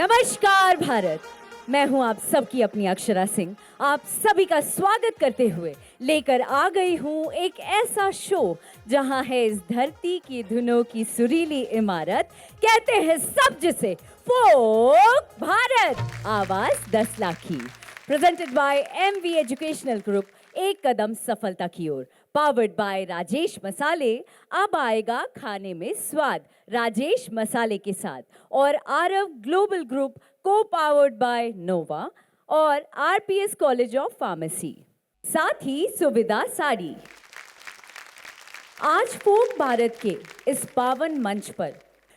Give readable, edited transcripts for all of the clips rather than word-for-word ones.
नमस्कार भारत, मैं हूं आप सबकी अपनी अक्षरा सिंह। आप सभी का स्वागत करते हुए लेकर आ गई हूं एक ऐसा शो जहां है इस धरती की धुनों की सुरीली इमारत। कहते हैं सब जिसे फोक भारत, आवाज 10 लाख की। Presented by MV educational group, एक कदम सफलता की ओर। पावर्ड बाय राजेश मसाले, अब आएगा खाने में स्वाद राजेश मसाले के साथ। और आरव ग्लोबल ग्रुप, को पावर्ड बाय नोवा और आरपीएस कॉलेज ऑफ फार्मेसी, साथ ही सुविधा साड़ी। आज फोक भारत के इस पावन मंच पर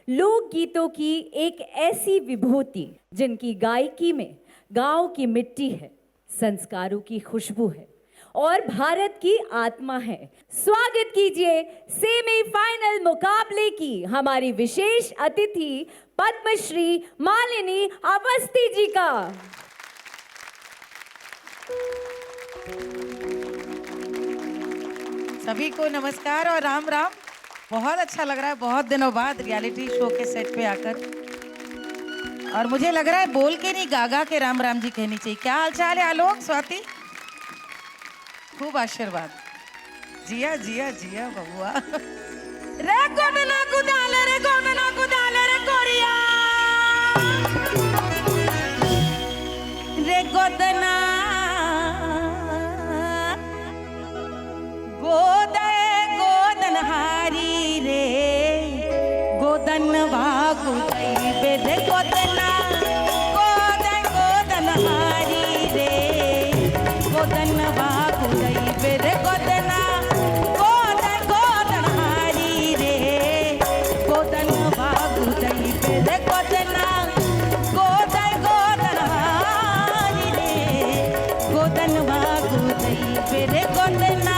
लोक गीतों की एक ऐसी विभूति जिनकी गायकी में गांव की मिट्टी है, संस्कारों की खुशबू है और भारत की आत्मा है। स्वागत कीजिए सेमीफाइनल मुकाबले की हमारी विशेष अतिथि पद्मश्री मालिनी अवस्थी जी का। सभी को नमस्कार और राम राम। बहुत अच्छा लग रहा है बहुत दिनों बाद रियलिटी शो के सेट पे आकर, और मुझे लग रहा है बोल के नहीं गा गा के राम राम जी कहनी चाहिए। क्या हाल चाल है आलोक, स्वाति? खूब आशीर्वाद। जिया जिया जिया बबुआ। रे गोदना कुदाले रे गोदना कुदाले रे कोरिया रे गोदना गोदनहारी रे गोदन भागु दैबे रे गोदना गोदनहारी रे गोदन भागु दैबे रे गोदना गोदनहारी रे गोदन भागु दैबे रे गोदना गोदनहारी रे गोदन भागु दैबे रे गोदना।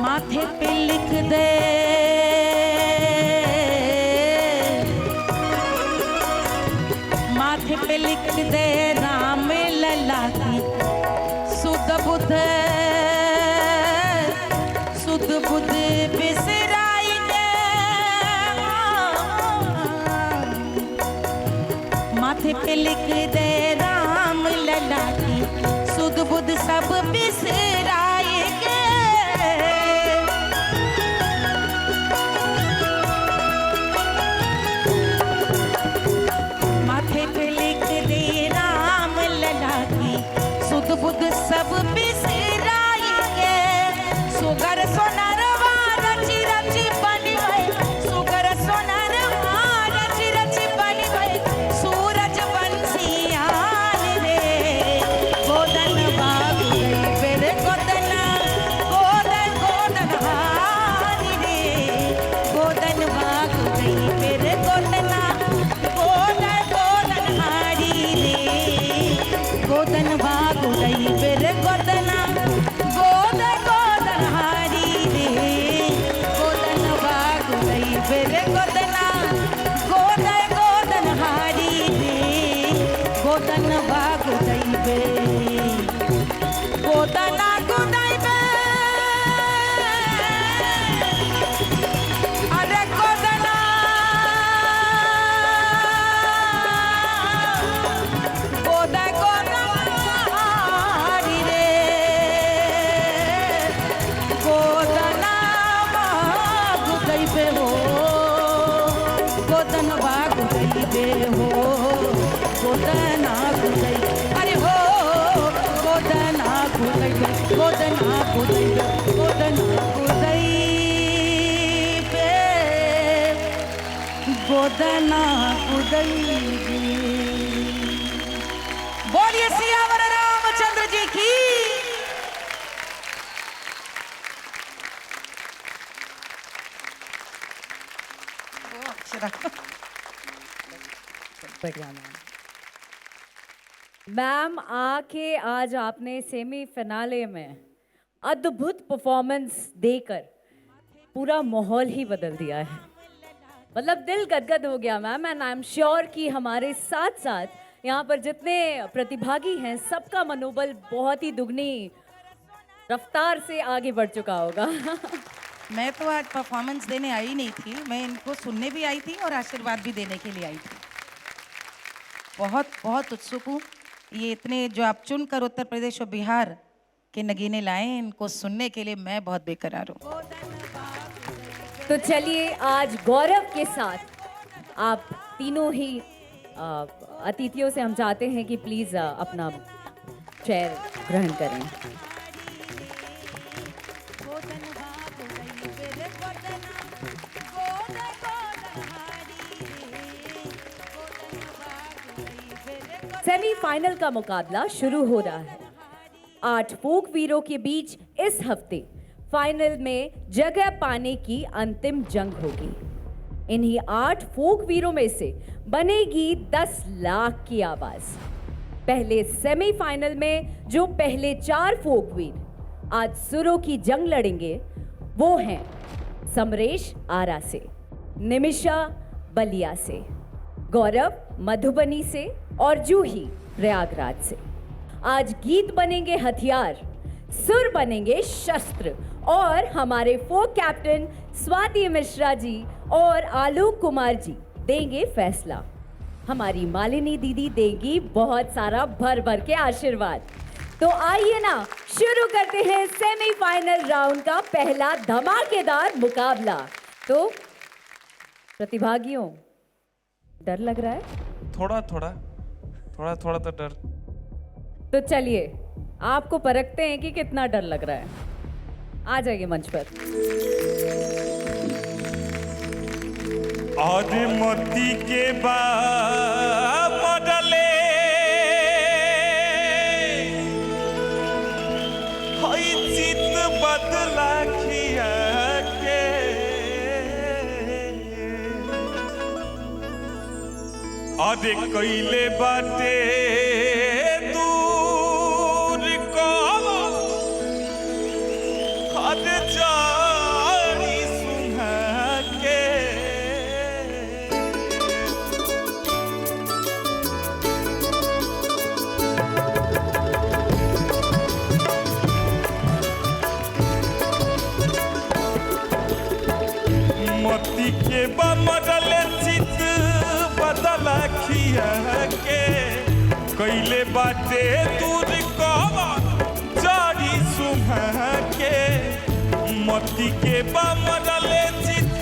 माथे पे लिख दे माथे पे लिख दे राम लला की सुध बुध बिसराई दे। माथे पे लिख दे राम लला की सुध बुध सब बिसराई के। माथे पे लिख दे राम लला की सुध बुध सब बिसराई के। सुगर सोनारवा रची रची बनी भई सुगर सोनारवा रची रची बनी भई सूरज बंसियान रे गोदन बाबू रे गोदना गोदन गोदनहारी रे गोदन बाबू रे गोदना गोदन गोदनहारी रे गोदन बाबू रे गोदना गोदन गोदनहारी रे गोदन बाबू रे गोदना गोदन गोदनहारी रे गोदन बाबू गोदना गोदाइबे अरे गोदना गोदा गोदनहारी रे गोदना गोदाइबे हो गोदन बाबू हो गोदना गोदाई अरे हो गोदना गोदाई गोदना गोदाई गोदना गोदाई पे गोदना गोदाई। बोलिए सियावर रामचंद्र जी की। मैम आके आज आपने सेमीफिनाले में अद्भुत परफॉर्मेंस देकर पूरा माहौल ही बदल दिया है। मतलब दिल गदगद हो गया ma'am, and I am sure कि हमारे साथ साथ यहाँ पर जितने प्रतिभागी हैं सबका मनोबल बहुत ही दुगनी रफ्तार से आगे बढ़ चुका होगा। मैं तो आज परफॉर्मेंस देने आई नहीं थी, मैं इनको सुनने भी आई थी और आशीर्वाद भी देने के लिए आई थी। बहुत बहुत उत्सुक हूँ। ये इतने जो आप चुनकर उत्तर प्रदेश और बिहार के नगीने लाए, इनको सुनने के लिए मैं बहुत बेकरार हूँ। तो चलिए आज गौरव के साथ आप तीनों ही अतिथियों से हम चाहते हैं कि प्लीज अपना चेयर ग्रहण करें। सेमीफाइनल का मुकाबला शुरू हो रहा है। 8 फोक वीरों के बीच इस हफ्ते फाइनल में जगह पाने की अंतिम जंग होगी। इन्हीं 8 फोक वीरों में से बनेगी 10 लाख की आवाज। पहले सेमीफाइनल में जो पहले 4 फोक वीर आज सुरों की जंग लड़ेंगे वो हैं समरेश आरा से, निमिषा बलिया से, गौरव मधुबनी से और जूही प्रयागराज से। आज गीत बनेंगे हथियार, सुर बनेंगे शस्त्र और हमारे फोक कैप्टन स्वाति मिश्रा जी और आलोक कुमार जी देंगे फैसला। हमारी मालिनी दीदी देगी बहुत सारा भर भर के आशीर्वाद। तो आइए ना शुरू करते हैं सेमीफाइनल राउंड का पहला धमाकेदार मुकाबला। तो प्रतिभागियों, डर लग रहा है? थोड़ा तो डर। तो चलिए आपको परखते हैं कि कितना डर लग रहा है। आ जाइए मंच पर। और मोती के बदले हई चित बदला खिया के और कैले बाटे दूर को हद जानी सुना के मोती के बदले चित बदला खिया के कैले बाटे दूर कवन जारी सुहा के मोती के बदले चित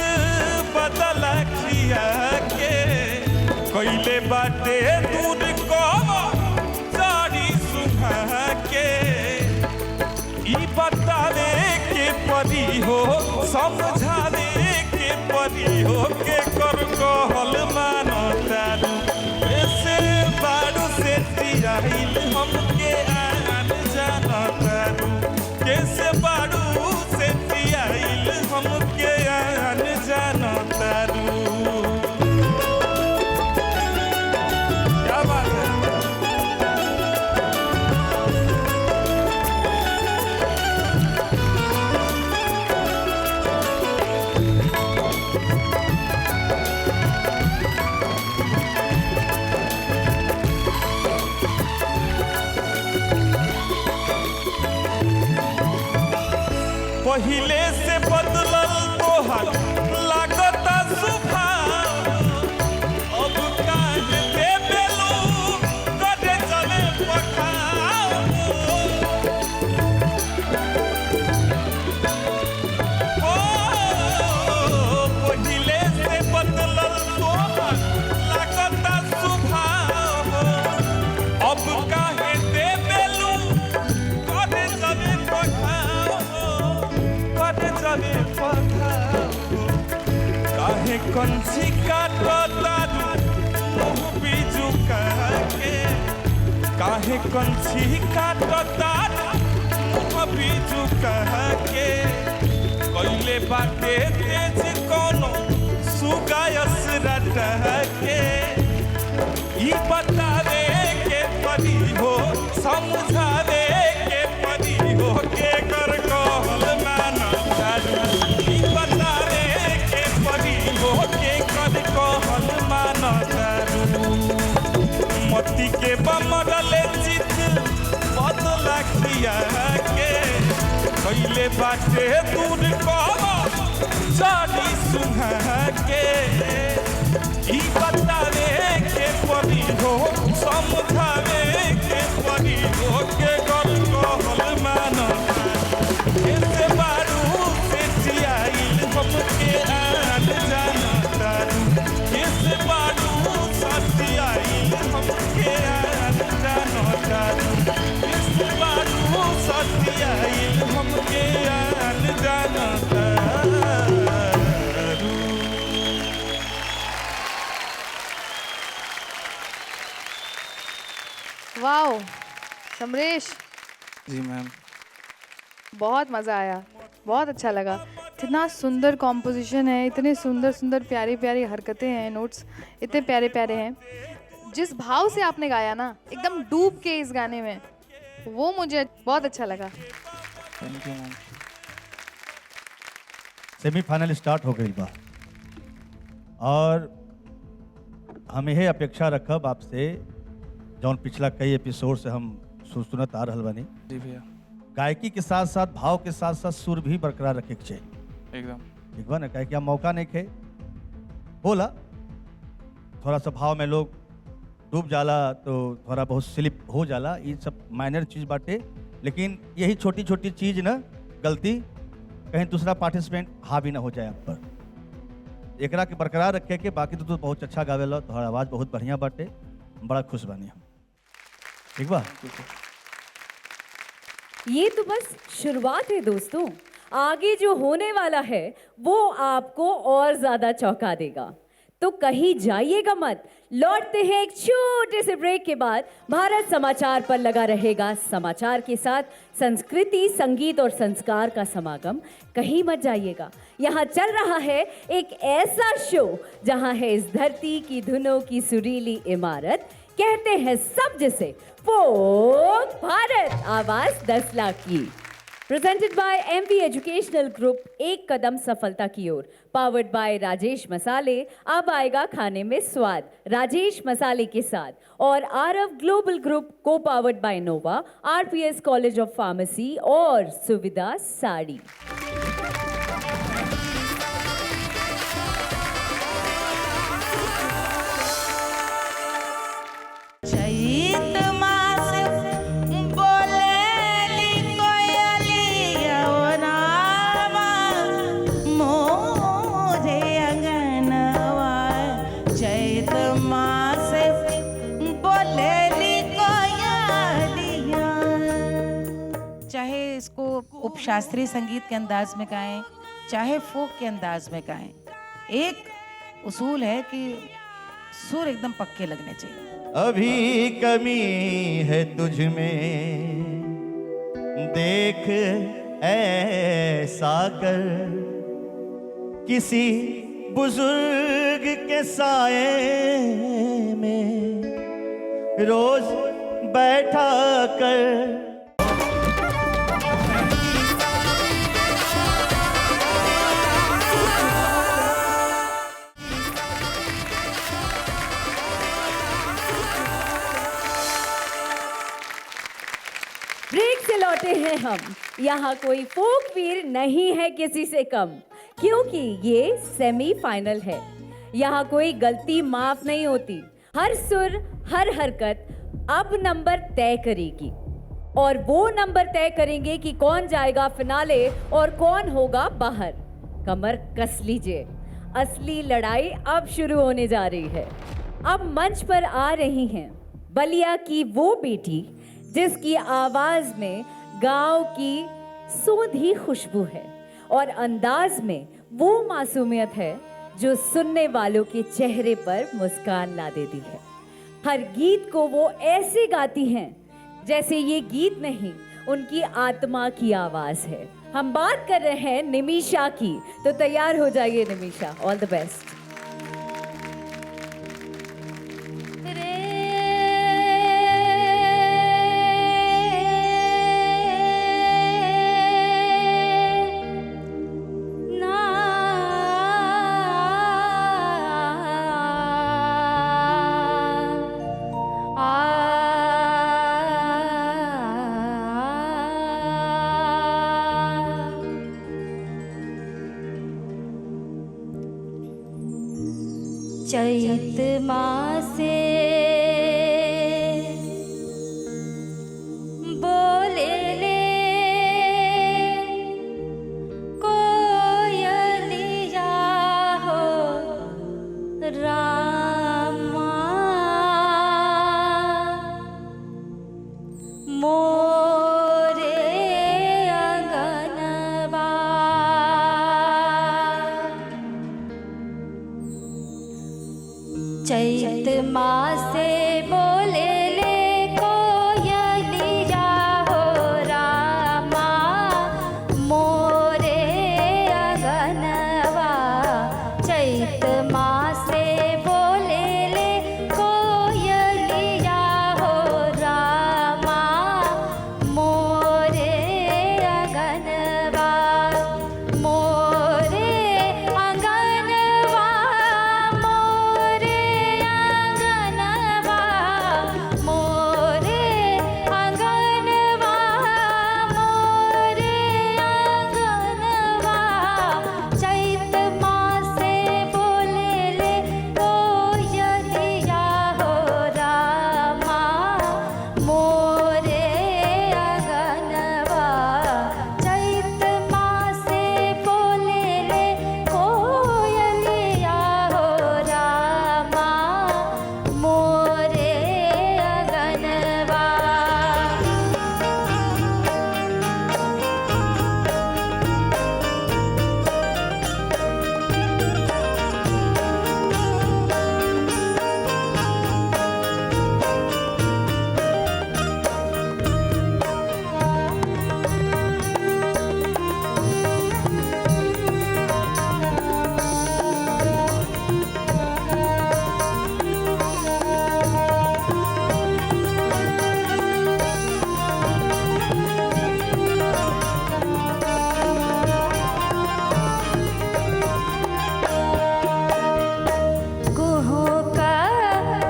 बदला खिया के कैले बाटे दूर कवन जारी सुहा के ई बतावे के परी हो, समझावे के परी हो के कर कहल मानो तारू ऐसे बारू से तियाइल हमके आन जाना तारू कैसे बारू से तियाइल हमके आन जाना तारू। क्या बात है? पहिले से बदलल तोहर लागता सुभाव, अब काहे दे बेलू करे चले पखाव। ओ पहिले से बदलल तोहर लागता सुभाव, अब काहे दे बेलू करे चले पखाव। काहे कंची काटतारू मुँह बीजू के, काहे कंची काटतारू मुँह बीजू के कैले बाटे तेज कोनो सुगायस रटा के ई बतावे के परी हो, समझावे के परी हो के कर कहल माना तारू ई बतावे के परी हो के कर बतिया के कैले बाटे दूर कह जानी सुना के ई बतावे के परी हो समझावे के परी हो के गल कहल मानो कैसे बारू से जियाइल हमके आन जाना तारू कैसे बारू सतियाइल हमके आन जाना तारू कैसे बारू सतियाइल हमके आन जाना तारू। वाओ समरेश, जी मैम। बहुत मज़ा आया, बहुत अच्छा लगा। इतना सुंदर कॉम्पोजिशन है, इतने सुंदर सुंदर प्यारी प्यारी हरकतें हैं, नोट्स इतने प्यारे प्यारे हैं। जिस भाव से आपने गाया ना, एकदम डूब के इस गाने में, वो मुझे बहुत अच्छा लगा। Thank you ma'am. Semifinal start हो गई बा और हम यही अपेक्षा रखब आपसे, जौन पिछला कई एपिसोड से हम सुनत आ रहल बानी, जी भैया। गायकी के साथ साथ भाव के साथ साथ सुर भी बरकरार रखे के चाहिए। एकदम ठीक बा ना, कहे कि हम मौका नहीं खे बोला, थोड़ा सा भाव में लोग डूब जाला तो थोड़ा बहुत स्लिप हो जाला, ये सब माइनर चीज़ बाटे। लेकिन यही छोटी छोटी चीज़ ना, गलती कहीं दूसरा पार्टिसिपेंट हावी ना हो जाए आप पर, एकरा के बरकरार रखे के। बाकी तो तू बहुत अच्छा गावेला, तुम्हारा आवाज़ बहुत बढ़िया बाटे, बड़ा खुश बानी हम। ठीक बा। ये तो बस शुरुआत है दोस्तों, आगे जो होने वाला है वो आपको और ज्यादा चौंका देगा। तो कहीं जाइएगा मत, लौटते हैं एक छोटे से ब्रेक के बाद। भारत समाचार पर लगा रहेगा समाचार के साथ संस्कृति, संगीत और संस्कार का समागम। कहीं मत जाइएगा, यहाँ चल रहा है एक ऐसा शो जहाँ है इस धरती की धुनों की सुरीली इमारत, कहते हैं सब जिसे फोक भारत, आवाज 10 लाख की। Presented by MV educational group, एक कदम सफलता की ओर। पावर्ड बाय राजेश मसाले, अब आएगा खाने में स्वाद राजेश मसाले के साथ। और आरव ग्लोबल ग्रुप, को powered by Nova, RPS college of pharmacy और सुविधा साड़ी। चैत मास बोलेली कोयलिया रामा मोरे अंगनवा। चैत मास बोलेली कोयलिया। चाहे इसको उपशास्त्रीय संगीत के अंदाज में गाएं, चाहे फोक के अंदाज में गाएं, एक उसूल है कि सुर एकदम पक्के लगने चाहिए। अभी कमी है तुझ में, देख ऐसा कर, किसी बुजुर्ग के साए में रोज बैठा कर। ब्रेक से लौटे हैं हम, यहाँ कोई फोक वीर नहीं है किसी से कम, क्योंकि ये सेमीफाइनल है। यहाँ कोई गलती माफ नहीं होती, हर सुर हर हरकत अब नंबर तय करेगी, और वो नंबर तय करेंगे कि कौन जाएगा फिनाले और कौन होगा बाहर। कमर कस लीजिए, असली लड़ाई अब शुरू होने जा रही है। अब मंच पर आ रही हैं बलिया की वो बेटी जिसकी आवाज में गांव की सूंधी खुशबू है और अंदाज में वो मासूमियत है जो सुनने वालों के चेहरे पर मुस्कान ला देती है। हर गीत को वो ऐसे गाती हैं जैसे ये गीत नहीं, उनकी आत्मा की आवाज है। हम बात कर रहे हैं निमिषा की, तो तैयार हो जाइए निमिषा। All the best. चैत मासे बोले ले कोयलिया हो रामा मोरे अगनवा चैत मासे बोले ले कोयलिया हो रामा मोरे अगनवा चैत मासे बोले ले कोयलिया हो रामा मोरे अगनवा मोरे अगनवा मोरे अगनवा मोरे अगनवा मोरे अगनवा चैत मासे बोले ले कोयलिया हो रामा मोरे अगनवा चैत मासे बोले ले कोयलिया हो रामा मोरे अगनवा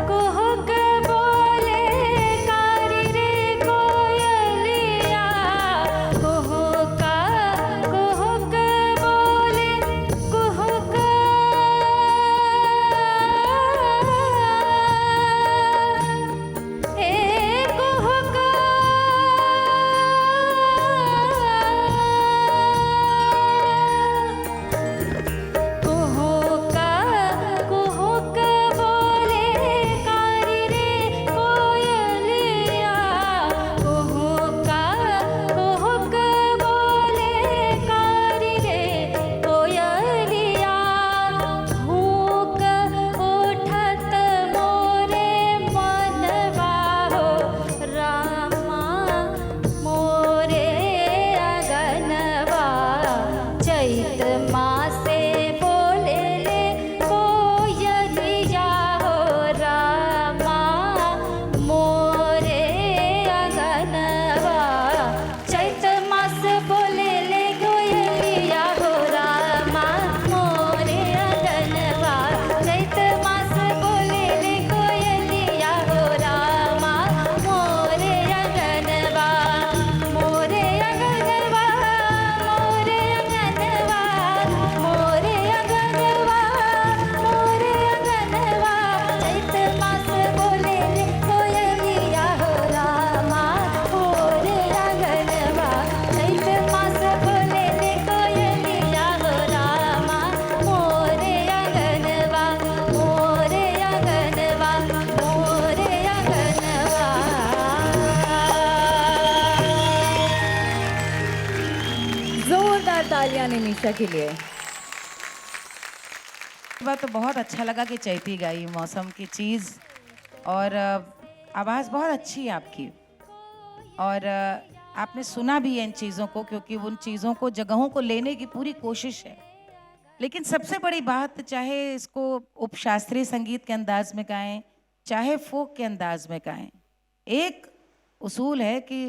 कुहुक बोले कारी रे कोयलिया कुहुक बोले कुहुक ए कुहुक कुहुक बोले कारी रे कोयलिया कुहुक बोले कारी रे कोयलिया हुक उठत मोरे मनवा हो रामा मोरे अगनवा चैत मासे बोले ले कोयलिया हो रामा मोरे अगनवा चैत मास बोले ले कोयलिया हो रामा मोरे अगनवा चैत मास बोले ले कोयलिया हो रामा मोरे अगनवा मोरे अगनवा मोरे अगनवा मोरे अगनवा मोरे अगनवा चैत मास बोले ले कोयलिया हो रामा मोरे अगनवा चैत मास बोले ले कोयलिया हो रामा मोरे अगनवा मोरे अगनवा मोरे अगनवा जोरदार तालियां निमिषा के लिए बात तो बहुत अच्छा लगा कि चैती गाई मौसम की चीज़ और आवाज़ बहुत अच्छी है आपकी और आपने सुना भी है इन चीज़ों को क्योंकि उन चीज़ों को जगहों को लेने की पूरी कोशिश है लेकिन सबसे बड़ी बात चाहे इसको उपशास्त्रीय संगीत के अंदाज में गाएं चाहे फोक के अंदाज में गाएं एक उसूल है कि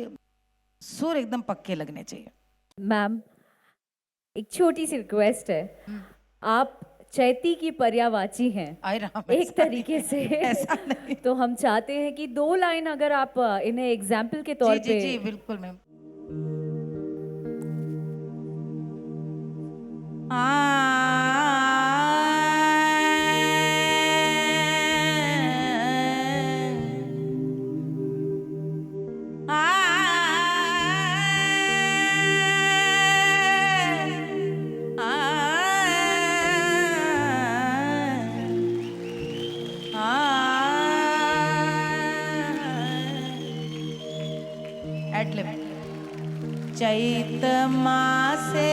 सुर एकदम पक्के लगने चाहिए। मैम एक छोटी सी रिक्वेस्ट है आप चैती की पर्यावाची हैं आए राम एक ऐसा तरीके से ऐसा नहीं। तो हम चाहते हैं कि 2 लाइन अगर आप इन्हें एग्जाम्पल के तौर जी जी पे जी बिल्कुल मैम। चैत मासे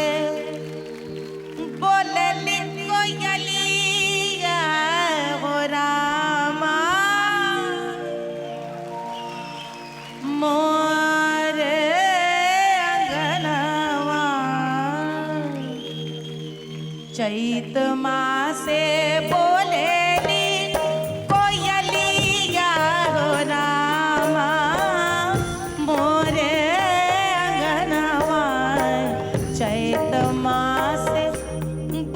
बोलली कोयलिया हो रामा मोर अंगनवा चैत मासे बोलेली कोयलिया हो रामा मोरे अंगनवा चैत मासे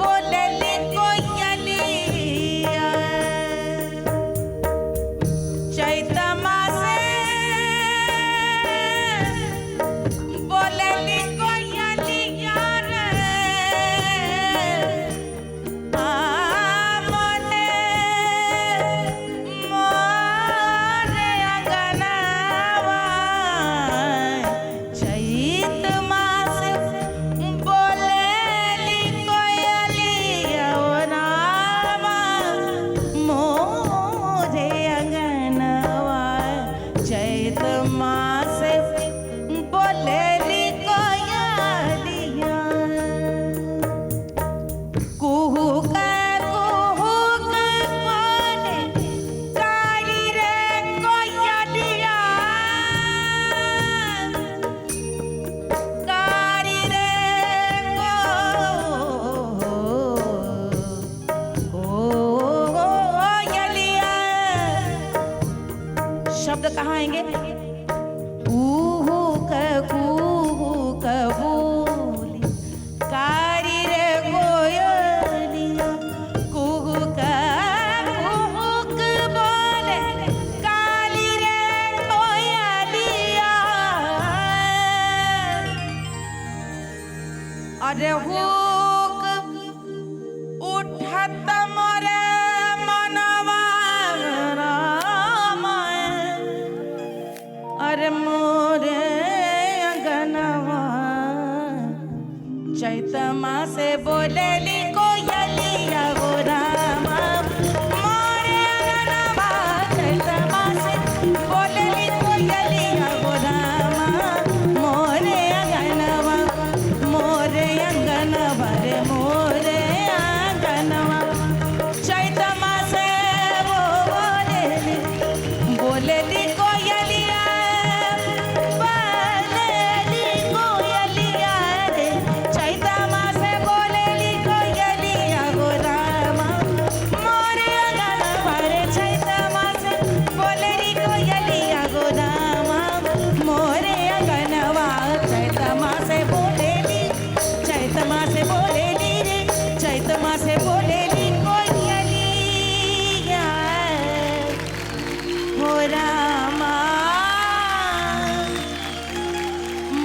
बोलेली कोयलिया चैत मासे बोलेली कोयलिया रे मोरे मोरे अंगनवा चैत मासे बोलेली कोयलिया ओ रामा मोरे अंगनवा चैत मासे बोलेली कोयलिया कुहुक कुहुक कोने काली रे कोयलिया काली रे कोयलिया शब्द कहाँ आएंगे कुहुक कुहुक बोली कारी रे कोयलिया कुहुक कुहुक बोले काली रे कोयलिया अरे हुक उठत मोरे मनवा रामा अरे मोरे अंगनवा चैत मासे बोलेली कोयलिया हो रामा मोरे अंगनवा चैत मासे बोलेली कोयलिया हो रामा मोरे अंगनवा रे मोरे अंगनवा चैत मासे बोलेली बोलेली कोयलिया बोलेली कोयलिया रे चैत मासे बोलेली कोयलिया हो रामा मोरे अंगनवा रे चैत मासे बोलेली कोयलिया हो रामा मोरे अंगनवा चैत मासे बोलेली रे चैत मासे बोलेली कोयलिया हो रामा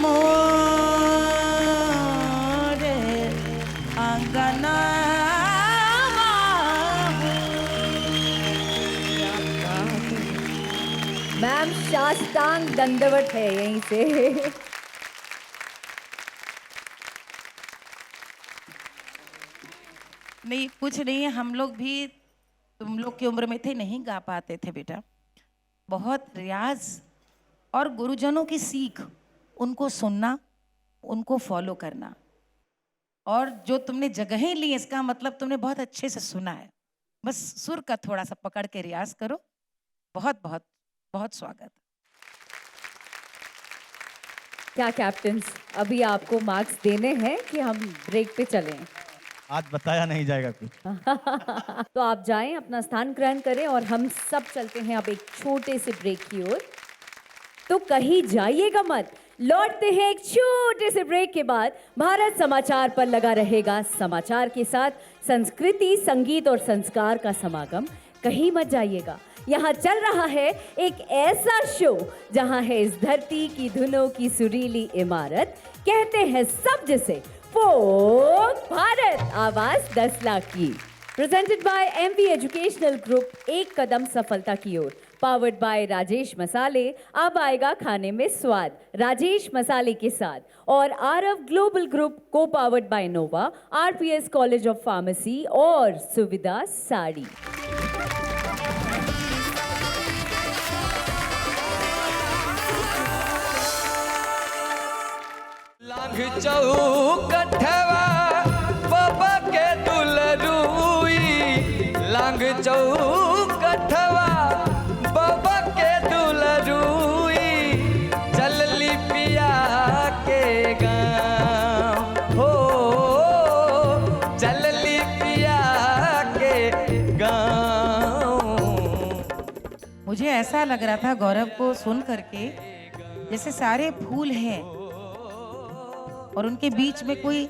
मोरे अंगनवा मैम शास्त्रांग दंडवत है यहीं से। नहीं कुछ नहीं है हम लोग भी तुम लोग की उम्र में थे नहीं गा पाते थे बेटा बहुत रियाज और गुरुजनों की सीख उनको सुनना उनको फॉलो करना और जो तुमने जगहें ली इसका मतलब तुमने बहुत अच्छे से सुना है बस सुर का थोड़ा सा पकड़ के रियाज करो बहुत बहुत बहुत स्वागत क्या कैप्टन अभी आपको मार्क्स देने हैं कि हम ब्रेक पे चलें? आज बताया नहीं जाएगा कुछ। तो आप जाएं अपना स्थान ग्रहण करें और हम सब चलते हैं अब एक छोटे से ब्रेक की ओर। तो कहीं जाइएगा मत, लौटते हैं एक छोटे से ब्रेक के बाद। भारत समाचार पर लगा रहेगा समाचार के साथ संस्कृति, संगीत और संस्कार का समागम। कहीं मत जाइएगा, यहाँ चल रहा है एक ऐसा शो जहाँ है इस धरती की धुनों की सुरीली इमारत। कहते हैं सब जिसे फोक भारत, आवाज 10 लाख की। Presented by MV educational group, एक कदम सफलता की ओर। पावर्ड बाय राजेश मसाले, अब आएगा खाने में स्वाद राजेश मसाले के साथ। और आरव ग्लोबल ग्रुप, को powered by Nova, RPS college of pharmacy और सुविधा साड़ी। लांग चौकठवा बाबा के दुलरुई लांग चौकठवा बाबा के दुलरुई चलली पिया के गाँव हो चलली पिया के गाँव। मुझे ऐसा लग रहा था गौरव को सुन करके जैसे सारे फूल हैं और उनके बीच में कोई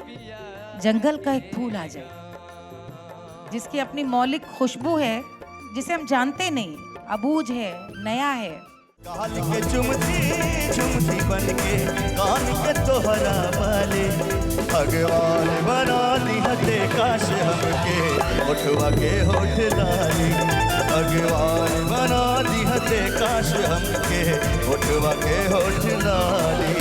जंगल का एक फूल आ जाए जिसकी अपनी मौलिक खुशबू है जिसे हम जानते नहीं, अबूझ है, नया है। काल के चुमती चुमती बन के कान के तोहरा वाले भगवान बना दी हते काश हमके उठवा के होठ लाली भगवान बना दी हते काश हमके उठवा के होठ लाली।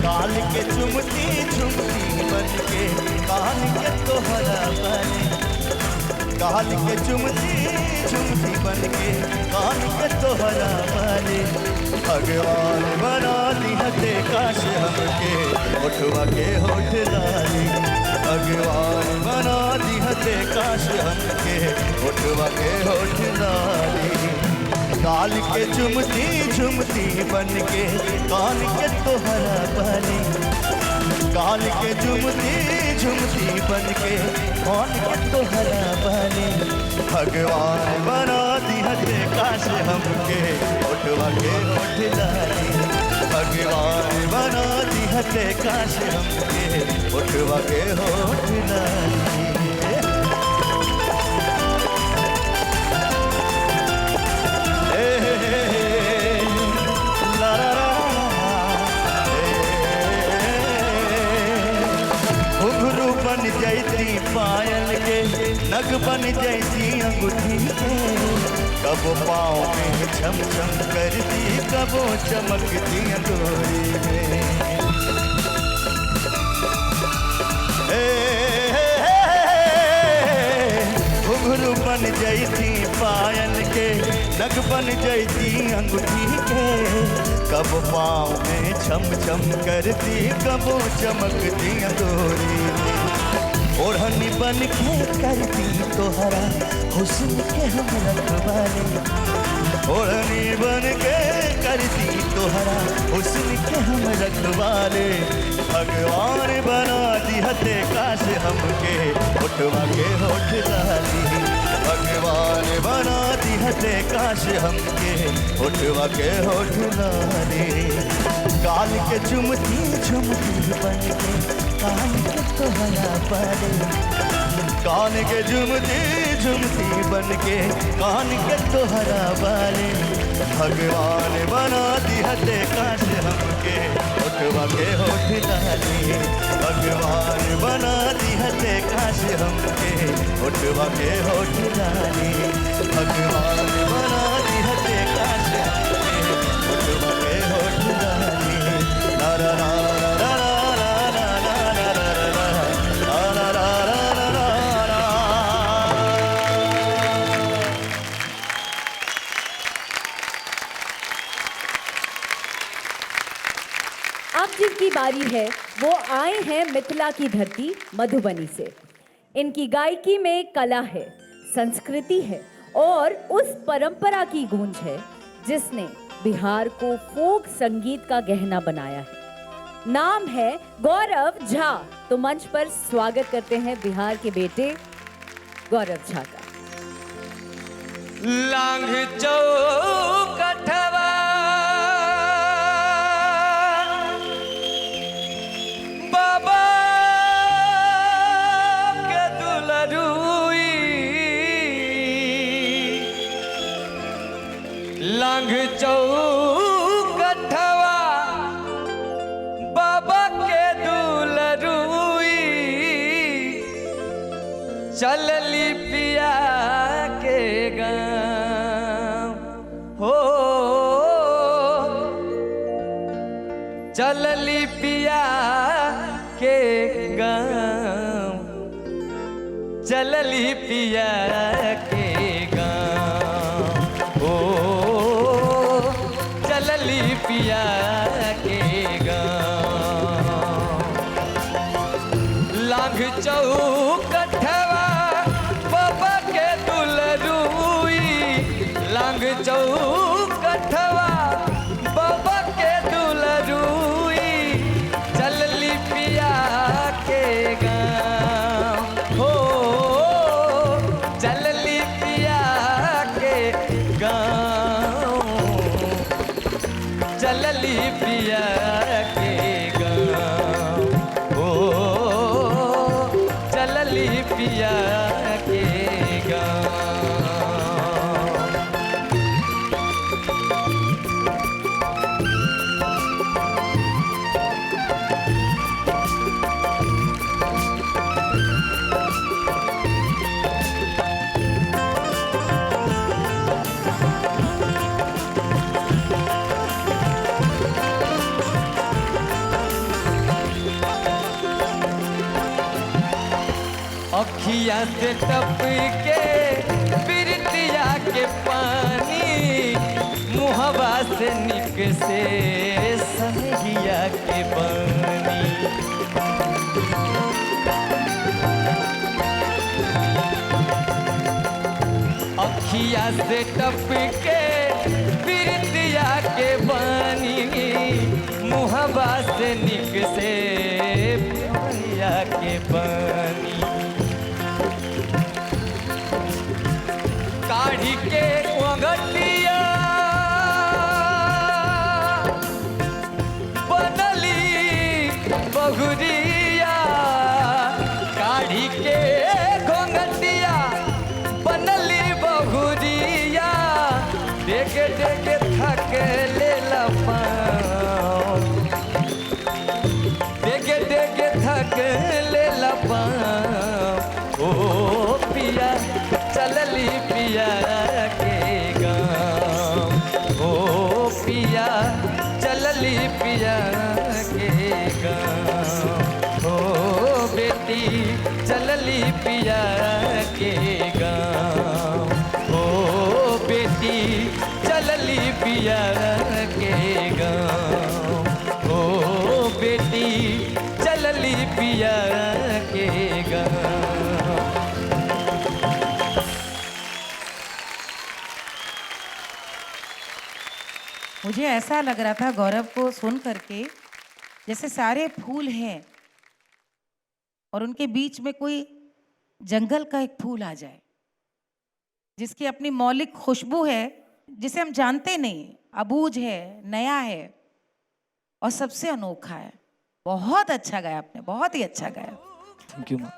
काल के चुमती चुमती बन के कान के तोहरा वाले काल के चुमती चुमती बन के कान के तोहरा वाले भगवान बना दी हते काश हमके उठवा के होठ लाली भगवान बना दी हते काश हमके उठवा के होठ लाली। काल के चुमती चुमती बन के कान के तोहरा वाले काल के चुमती चुमती बन के कान के तोहरा वाले भगवान बना दी हते काश हमके उठवा के होठ लाली भगवान बना दी हते काश हमके उठवा के होठ लाली। घुंघरू बन जैती पायल के नग बन जैती अंगूठी के कबो पाँव में छम छम करती कबो चमकती अंगूरी में। घुंघरू बन जैती पायल के नग बन जैती अंगूठी के कब पाँव में छम छम करती कबो चमकती अंगूरी ओढ़नी बन के करती तोहरा हुस्न के हम रखवाले ओढ़नी बन के करती तोहरा हुस्न के हम रखवाले भगवान बना दी हते काश हमके उठवा के होठ लाली भगवान बना दी हते काश हमके उठवा के होठ लाली। काल के चुमती चुमती बन के कान के तोहरा वाले कान के झुमती झुमती बन के कान के तोहरा वाले भगवान बना दी हते काश हमके उठवा के होठ लाली भगवान बना दी हते काश हमके उठवा के होठ लाली भगवान बना दी हते काश हमके उठवा के होठ लाली ला ला ला ला अब जिनकी बारी है वो आए हैं मिथिला की धरती मधुबनी से। इनकी गायकी में कला है, संस्कृति है और उस परंपरा की गूंज है जिसने बिहार को फोक संगीत का गहना बनाया है। नाम है गौरव झा। तो मंच पर स्वागत करते हैं बिहार के बेटे गौरव झा का। लांग चौकठवा लांग चौकठवा बाबा के दुलरुई चलली पिया के गाँव हो चलली पिया के गाँव चलली पिया के गाँव ओ चलली पिया के गाँव लांग चौकठवा बाबा के दुलरुई लांग चौकठवा बाबा के दुलरुई चलली पिया के गाँव हो चलली पिया के गाँव चलली पिया के गाँव हो चलली पिया के गाँव अखिया से टप के बिरतिया के पानी मुहबा से निक से सनहिया के पानी अखिया से टप के बिरतिया के पानी मुहबा से निक से सनहिया के पानी काढ़ी के ओंगटिया बनली बहुरिया काढ़ी के घोंगटिया बनली बहुरिया डेगे डेगे थक ले पाँव डेगे डेगे थक ले पाँव ओ पिया चलली पिया के गाँव ओ पिया चलली पिया के गाँव ओ बेटी चलली पिया के गाँव ओ बेटी चलली पिया के गाँव ओ बेटी चलली पिया के गाँव मुझे ऐसा लग रहा था गौरव को सुन करके जैसे सारे फूल हैं और उनके बीच में कोई जंगल का एक फूल आ जाए जिसकी अपनी मौलिक खुशबू है जिसे हम जानते नहीं, अबूझ है, नया है और सबसे अनोखा है। बहुत अच्छा गाया आपने, बहुत ही अच्छा गाया। Thank you ma'am.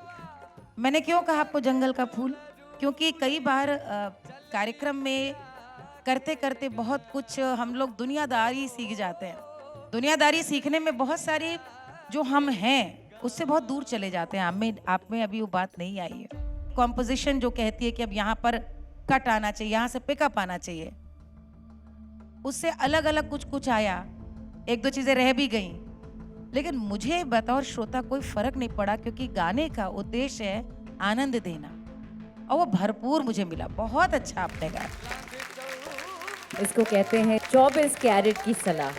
मैंने क्यों कहा आपको जंगल का फूल, क्योंकि कई बार कार्यक्रम में करते करते बहुत कुछ हम लोग दुनियादारी सीख जाते हैं। दुनियादारी सीखने में बहुत सारी जो हम हैं उससे बहुत दूर चले जाते हैं। आप में अभी वो बात नहीं आई है। कॉम्पोजिशन जो कहती है कि अब यहाँ पर कट आना चाहिए, यहाँ से पिकअप आना चाहिए, उससे अलग अलग कुछ कुछ आया, एक दो चीजें रह भी गई, लेकिन मुझे बतौर श्रोता कोई फर्क नहीं पड़ा क्योंकि गाने का उद्देश्य है आनंद देना और वो भरपूर मुझे मिला। बहुत अच्छा आपने गाया। इसको कहते हैं 24 कैरेट की सलाह,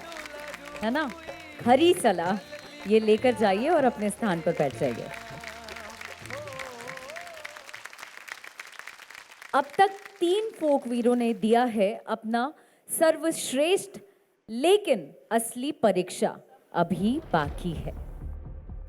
है ना, खरी सलाह। ये लेकर जाइए और अपने स्थान पर बैठ जाइए। अब तक 3 फोक वीरों ने दिया है अपना सर्वश्रेष्ठ, लेकिन असली परीक्षा अभी बाकी है,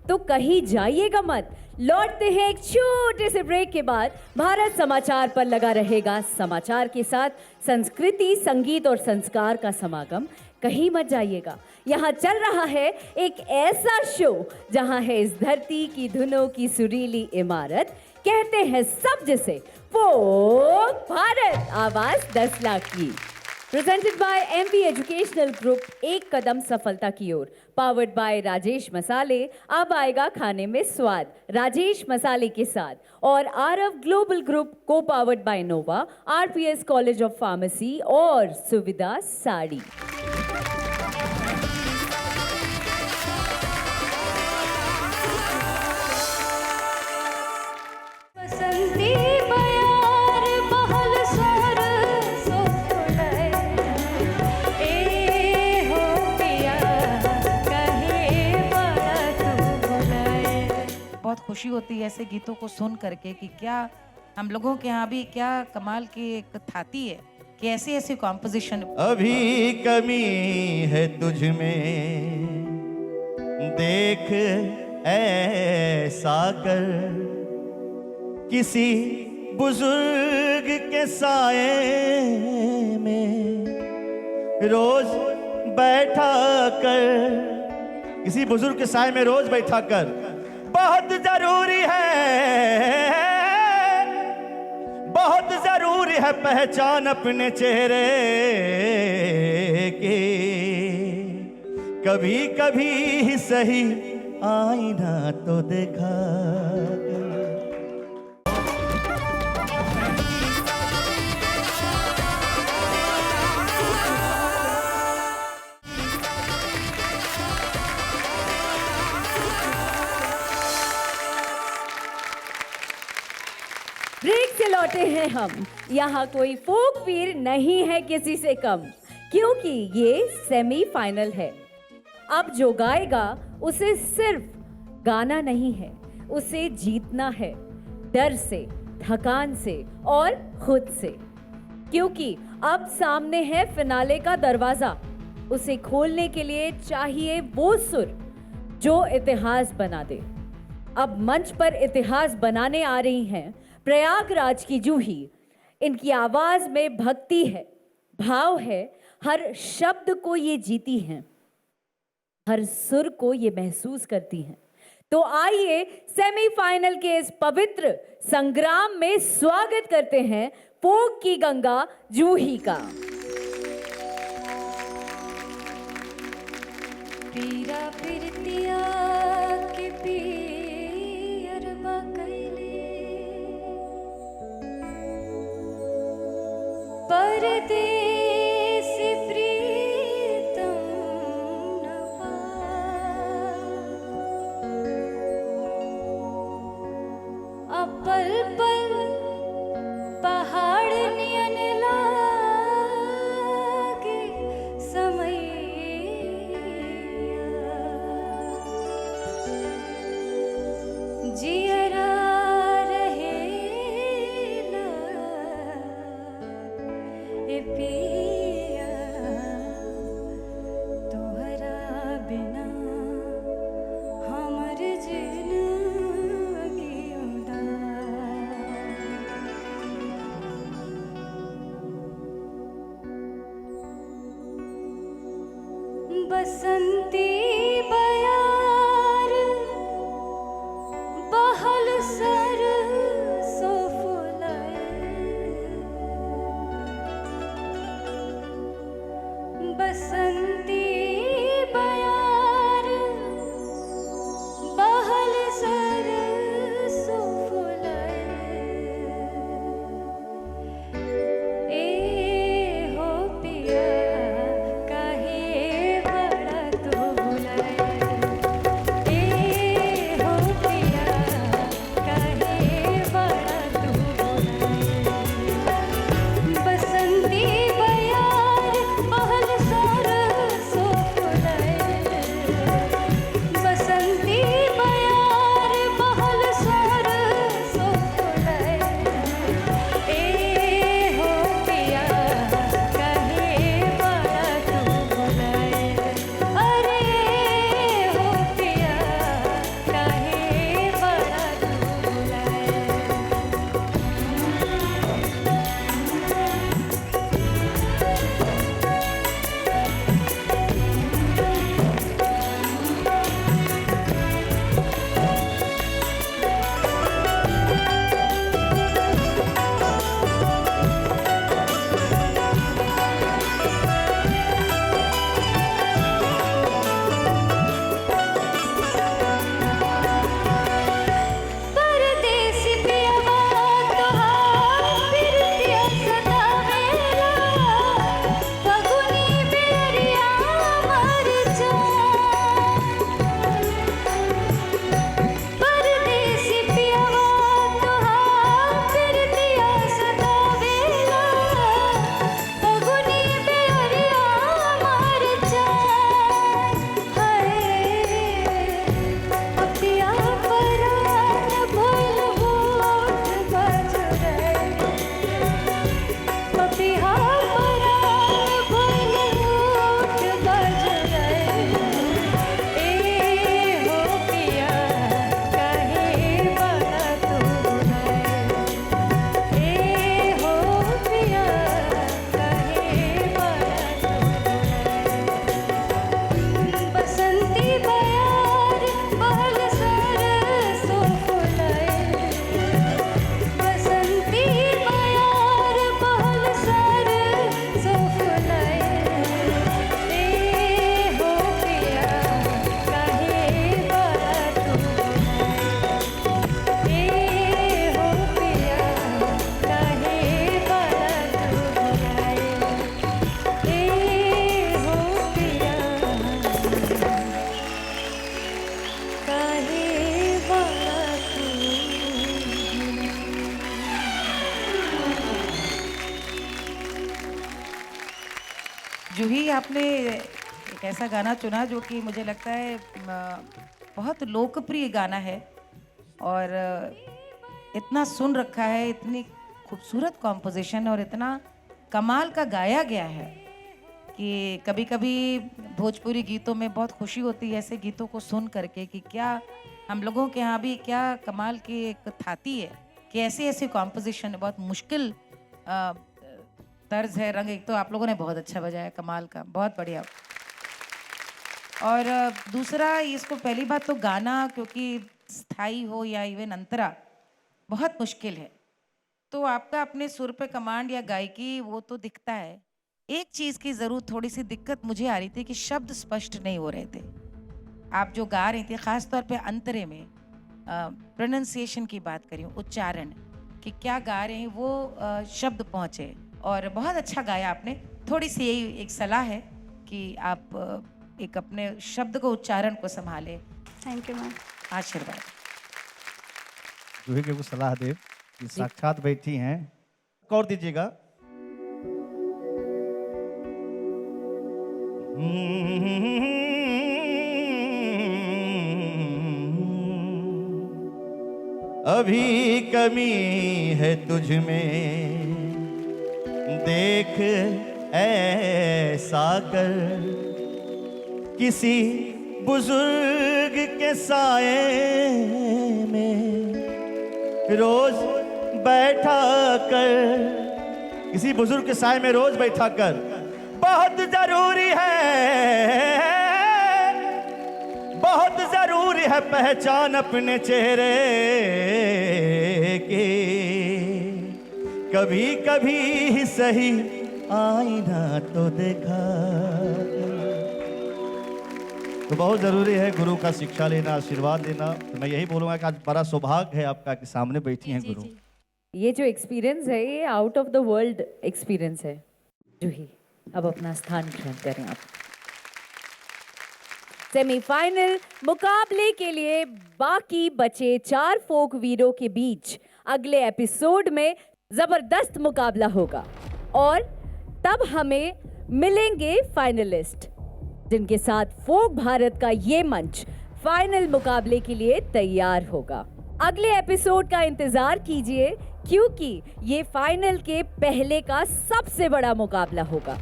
तो कहीं जाइएगा मत। लौटते हैं एक छोटे से ब्रेक के बाद। भारत समाचार पर लगा रहेगा समाचार के साथ संस्कृति, संगीत और संस्कार का समागम। कहीं मत जाइएगा, यहाँ चल रहा है एक ऐसा शो जहाँ है इस धरती की धुनों की सुरीली इमारत। कहते हैं सब जिसे फोक भारत, आवाज 10 लाख की। Presented bye MP educational group, एक कदम सफलता की ओर, पावर्ड बाय राजेश मसाले। अब आएगा खाने में स्वाद राजेश मसाले के साथ। और आरव ग्लोबल ग्रुप, को powered by Nova, RPS college of pharmacy और सुविधा साड़ी। बसंती बयार बहल सर सोलय, ए हो पिया कहे बड़ा तू बुलाए। बहुत खुशी होती है ऐसे गीतों को सुन करके कि क्या हम लोगों के यहाँ भी क्या कमाल की एक थाती है कि ऐसे ऐसे कॉम्पोजिशन। अभी कमी है तुझ में, देख ऐसा कर, किसी बुजुर्ग के साए में रोज बैठा कर, किसी बुजुर्ग के साए में रोज बैठा कर, बहुत जरूरी है, बहुत जरूरी है पहचान अपने चेहरे की, कभी कभी ही सही आईना तो देखा कर। ब्रेक से लौटे हैं हम। यहाँ कोई फोक वीर नहीं है किसी से कम, क्योंकि ये सेमीफाइनल है। अब जो गाएगा उसे सिर्फ गाना नहीं है, उसे जीतना है, डर से, थकान से और खुद से। क्योंकि अब सामने है फिनाले का दरवाजा। उसे खोलने के लिए चाहिए वो सुर जो इतिहास बना दे। अब मंच पर इतिहास बनाने आ रही हैं प्रयागराज की जूही। इनकी आवाज में भक्ति है, भाव है, हर शब्द को ये जीती हैं, हर सुर को ये महसूस करती हैं। तो आइए सेमीफाइनल के इस पवित्र संग्राम में स्वागत करते हैं फोक की गंगा जूही का। पीरा पिरतिया के पियरबा कैले, परदेस प्रीतम न पाए। अब पल पल पहाड़ नियन लागे समैया, जियरा रहेला ए पिया, तोहरा बिना हमर जिंदगी उदास। बसंती बयार बहल सर सो फुलाए। बसंती बयार बहल सर सो फुलाए। ए हो पिया काहे बड़ा तू बहल सरसों फुलाए बसंती बयार बहल सरसों फुलाए ए हो पिया काहे बात ए हो पिया काहे बात बुलाए ए हो पिया काहे बात जूही, आपने एक ऐसा गाना चुना जो कि मुझे लगता है बहुत लोकप्रिय गाना है और इतना सुन रखा है, इतनी खूबसूरत कॉम्पोजिशन और इतना कमाल का गाया गया है कि कभी कभी भोजपुरी गीतों में बहुत खुशी होती है ऐसे गीतों को सुन करके कि क्या हम लोगों के यहाँ भी क्या कमाल की एक थाती है कि ऐसी ऐसी कॉम्पोजिशन है, बहुत मुश्किल तर्ज है, रंग। एक तो आप लोगों ने बहुत अच्छा बजाया, कमाल का, बहुत बढ़िया। और दूसरा, इसको पहली बात तो गाना क्योंकि स्थाई हो या इवन अंतरा बहुत मुश्किल है, तो आपका अपने सुर पे कमांड या गायकी वो तो दिखता है। एक चीज़ की ज़रूर थोड़ी सी दिक्कत मुझे आ रही थी कि शब्द स्पष्ट नहीं हो रहे थे। आप जो गा रही थी ख़ास तौर पे अंतरे में प्रोनाउंसिएशन की बात करी, उच्चारण कि क्या गा रहे हैं वो शब्द पहुँचे और बहुत अच्छा गाया आपने। थोड़ी सी यही एक सलाह है कि आप एक अपने शब्द को उच्चारण को संभालें। Thank you ma'am. आशीर्वाद। जूही के को सलाह दे कि साक्षात बैठी हैं, कौर दीजिएगा। अभी कमी है तुझ में, देख ऐसा कर, किसी बुजुर्ग के साए में रोज बैठा कर, किसी बुजुर्ग के साए में रोज बैठा कर, बहुत जरूरी है, बहुत जरूरी है पहचान अपने चेहरे की, कभी कभी ही सही आईना तो देखा। तो बहुत ज़रूरी है गुरु का शिक्षा लेना, आशीर्वाद लेना। तो मैं यही बोलूँगा कि आज बड़ा सौभाग्य है आपका कि सामने बैठी हैं गुरु। ये जो एक्सपीरियंस है ये out of the world experience है। जूही, अब अपना स्थान ग्रहण करें आप। सेमीफाइनल मुकाबले के लिए बाकी बचे 4 फोक वीरों के बीच अगले एपिसोड में जबरदस्त मुकाबला होगा और तब हमें मिलेंगे फाइनलिस्ट जिनके साथ फोक भारत का ये मंच फाइनल मुकाबले के लिए तैयार होगा। अगले एपिसोड का इंतजार कीजिए क्योंकि ये फाइनल के पहले का सबसे बड़ा मुकाबला होगा।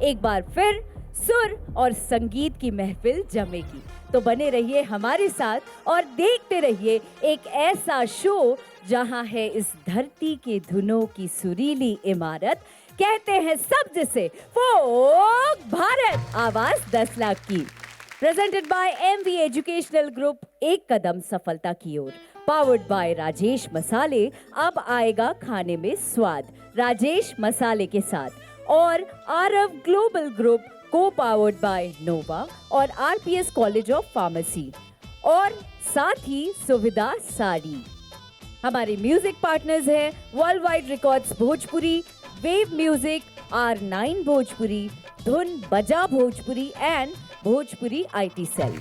एक बार फिर सुर और संगीत की महफिल जमेगी, तो बने रहिए हमारे साथ और देखते रहिए एक ऐसा शो जहां है इस धरती के धुनों की सुरीली इमारत। कहते हैं सब जिसे फोक भारत, आवाज 10 लाख की। Presented bye MV educational group, एक कदम सफलता की ओर। पावर्ड बाय राजेश मसाले, अब आएगा खाने में स्वाद राजेश मसाले के साथ। और आरव ग्लोबल ग्रुप, को पावर्ड बाय नोवा और RPS कॉलेज ऑफ फार्मेसी, और साथ ही सुविधा साड़ी। हमारे म्यूजिक पार्टनर्स हैं world wide records Bhojpuri, wave music, R9 Bhojpuri, Dhun Baja Bhojpuri and Bhojpuri IT cell.